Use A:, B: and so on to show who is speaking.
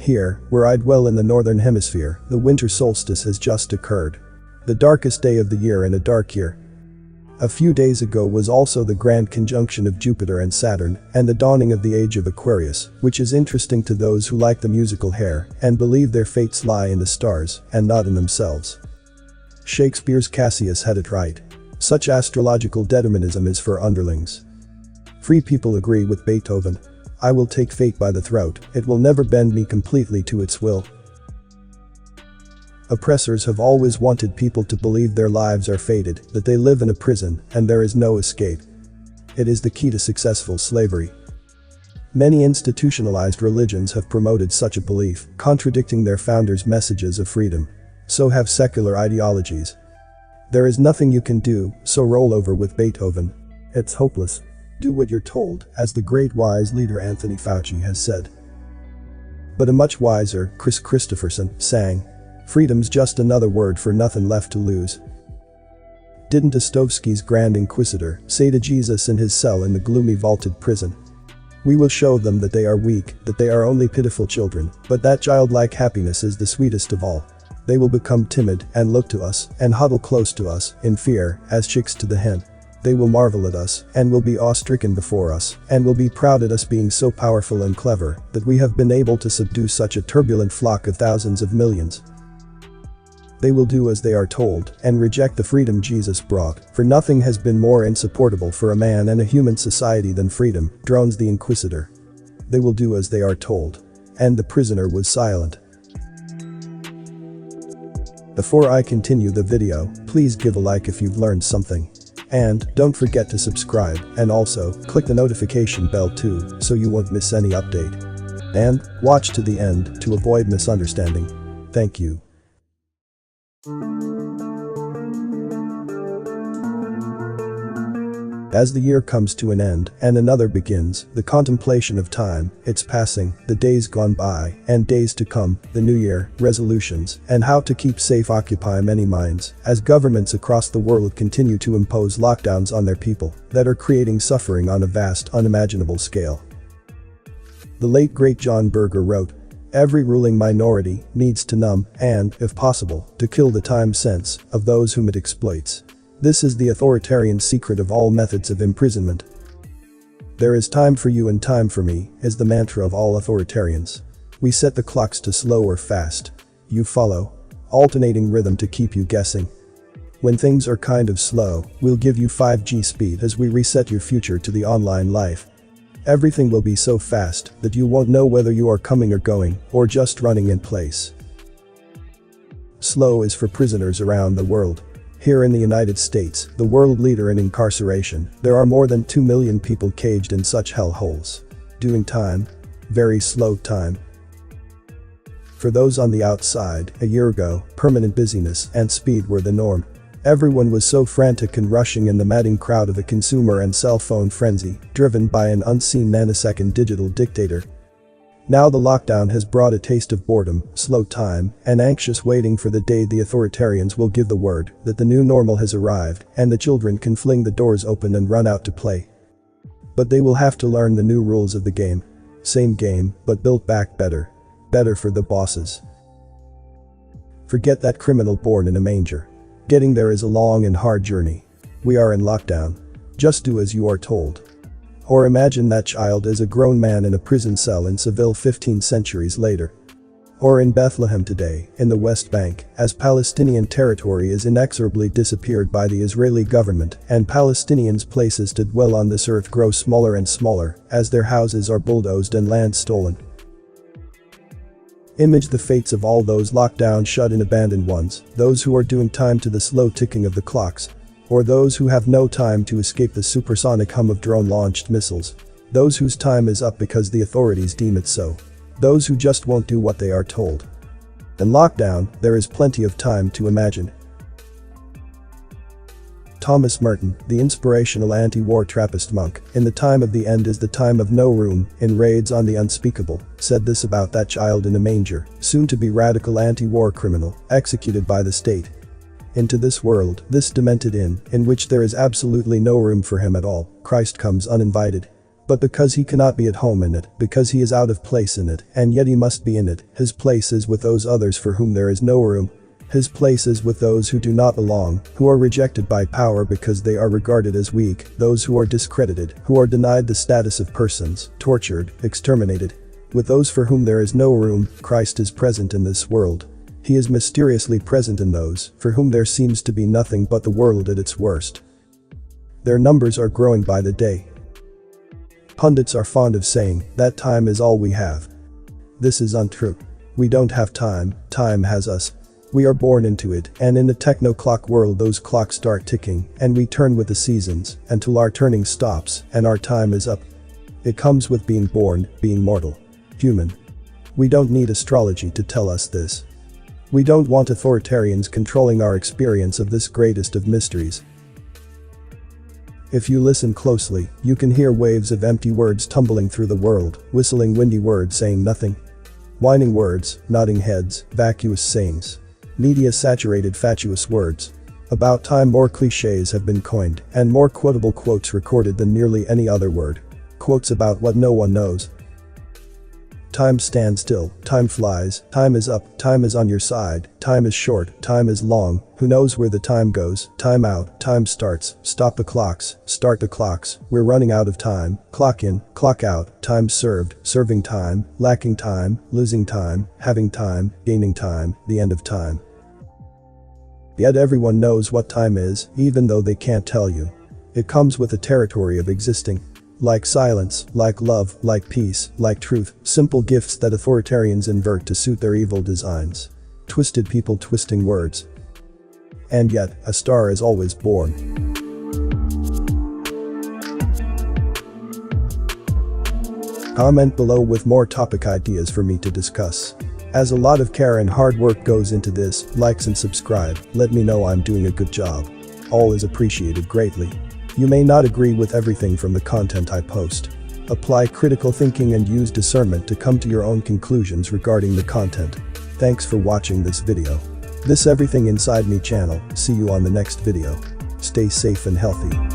A: Here, where I dwell in the northern hemisphere, the winter solstice has just occurred. The darkest day of the year in a dark year. A few days ago was also the grand conjunction of Jupiter and Saturn, and the dawning of the age of Aquarius, which is interesting to those who like the musical Hair and believe their fates lie in the stars and not in themselves. Shakespeare's Cassius had it right. Such astrological determinism is for underlings. Free people agree with Beethoven. I will take fate by the throat, it will never bend me completely to its will. Oppressors have always wanted people to believe their lives are fated, that they live in a prison, and there is no escape. It is the key to successful slavery. Many institutionalized religions have promoted such a belief, contradicting their founders' messages of freedom. So have secular ideologies. There is nothing you can do, so roll over with Beethoven. It's hopeless. Do what you're told, as the great wise leader Anthony Fauci has said. But a much wiser Chris Christopherson sang, "Freedom's just another word for nothing left to lose." Didn't Dostoevsky's Grand Inquisitor say to Jesus in his cell in the gloomy vaulted prison? "We will show them that they are weak, that they are only pitiful children, but that childlike happiness is the sweetest of all. They will become timid and look to us and huddle close to us in fear as chicks to the hen. They will marvel at us and will be awe-stricken before us and will be proud at us being so powerful and clever that we have been able to subdue such a turbulent flock of thousands of millions. They will do as they are told and reject the freedom Jesus brought, for nothing has been more insupportable for a man and a human society than freedom," drones the Inquisitor. They will do as they are told. And the prisoner was silent. Before I continue the video, please give a like if you've learned something. And don't forget to subscribe and also click the notification bell too so you won't miss any update. And watch to the end to avoid misunderstanding. Thank you. As the year comes to an end and another begins, the contemplation of time, its passing, the days gone by and days to come, the new year, resolutions, and how to keep safe occupy many minds as governments across the world continue to impose lockdowns on their people that are creating suffering on a vast, unimaginable scale. The late great John Berger wrote, "Every ruling minority needs to numb and, if possible, to kill the time sense of those whom it exploits. This is the authoritarian secret of all methods of imprisonment. There is time for you and time for me, is the mantra of all authoritarians. We set the clocks to slow or fast. You follow. Alternating rhythm to keep you guessing. When things are kind of slow, we'll give you 5G speed as we reset your future to the online life. Everything will be so fast that you won't know whether you are coming or going, or just running in place." Slow is for prisoners around the world. Here in the United States, the world leader in incarceration, there are more than 2 million people caged in such hellholes. Doing time. Very slow time. For those on the outside, a year ago, permanent busyness and speed were the norm. Everyone was so frantic and rushing in the madding crowd of a consumer and cell phone frenzy, driven by an unseen nanosecond digital dictator. Now the lockdown has brought a taste of boredom, slow time, and anxious waiting for the day the authoritarians will give the word that the new normal has arrived and the children can fling the doors open and run out to play. But they will have to learn the new rules of the game. Same game, but built back better. Better for the bosses. Forget that criminal born in a manger. Getting there is a long and hard journey. We are in lockdown. Just do as you are told. Or imagine that child as a grown man in a prison cell in Seville 15 centuries later. Or in Bethlehem today, in the West Bank, as Palestinian territory is inexorably disappeared by the Israeli government and Palestinians' places to dwell on this earth grow smaller and smaller as their houses are bulldozed and land stolen. Image the fates of all those locked down, shut in, abandoned ones, those who are doing time to the slow ticking of the clocks. Or those who have no time to escape the supersonic hum of drone-launched missiles. Those whose time is up because the authorities deem it so. Those who just won't do what they are told. In lockdown, there is plenty of time to imagine. Thomas Merton, the inspirational anti-war Trappist monk, in the time of the end is the time of no room in raids on the unspeakable, said this about that child in a manger, soon to be radical anti-war criminal, executed by the state. Into this world, this demented inn, in which there is absolutely no room for him at all, Christ comes uninvited. But because he cannot be at home in it, because he is out of place in it, and yet he must be in it, his place is with those others for whom there is no room. His place is with those who do not belong, who are rejected by power because they are regarded as weak, those who are discredited, who are denied the status of persons, tortured, exterminated. With those for whom there is no room, Christ is present in this world. He is mysteriously present in those for whom there seems to be nothing but the world at its worst. Their numbers are growing by the day. Pundits are fond of saying that time is all we have. This is untrue. We don't have time, time has us. We are born into it, and in the techno-clock world those clocks start ticking, and we turn with the seasons, until our turning stops, and our time is up. It comes with being born, being mortal. Human. We don't need astrology to tell us this. We don't want authoritarians controlling our experience of this greatest of mysteries. If you listen closely, you can hear waves of empty words tumbling through the world, whistling windy words saying nothing. Whining words, nodding heads, vacuous sayings. Media-saturated fatuous words. About time more cliches have been coined, and more quotable quotes recorded than nearly any other word. Quotes about what no one knows. Time stands still, time flies, time is up, time is on your side, time is short, time is long, who knows where the time goes, time out, time starts, stop the clocks, start the clocks, we're running out of time, clock in, clock out, time served, serving time, lacking time, losing time, having time, gaining time, the end of time. Yet everyone knows what time is, even though they can't tell you. It comes with the territory of existing. Like silence, like love, like peace, like truth, simple gifts that authoritarians invert to suit their evil designs. Twisted people twisting words. And yet, a star is always born. Comment below with more topic ideas for me to discuss. As a lot of care and hard work goes into this, likes and subscribe, let me know I'm doing a good job. All is appreciated greatly. You may not agree with everything from the content I post. Apply critical thinking and use discernment to come to your own conclusions regarding the content. Thanks for watching this video. This Everything Inside Me channel, see you on the next video. Stay safe and healthy.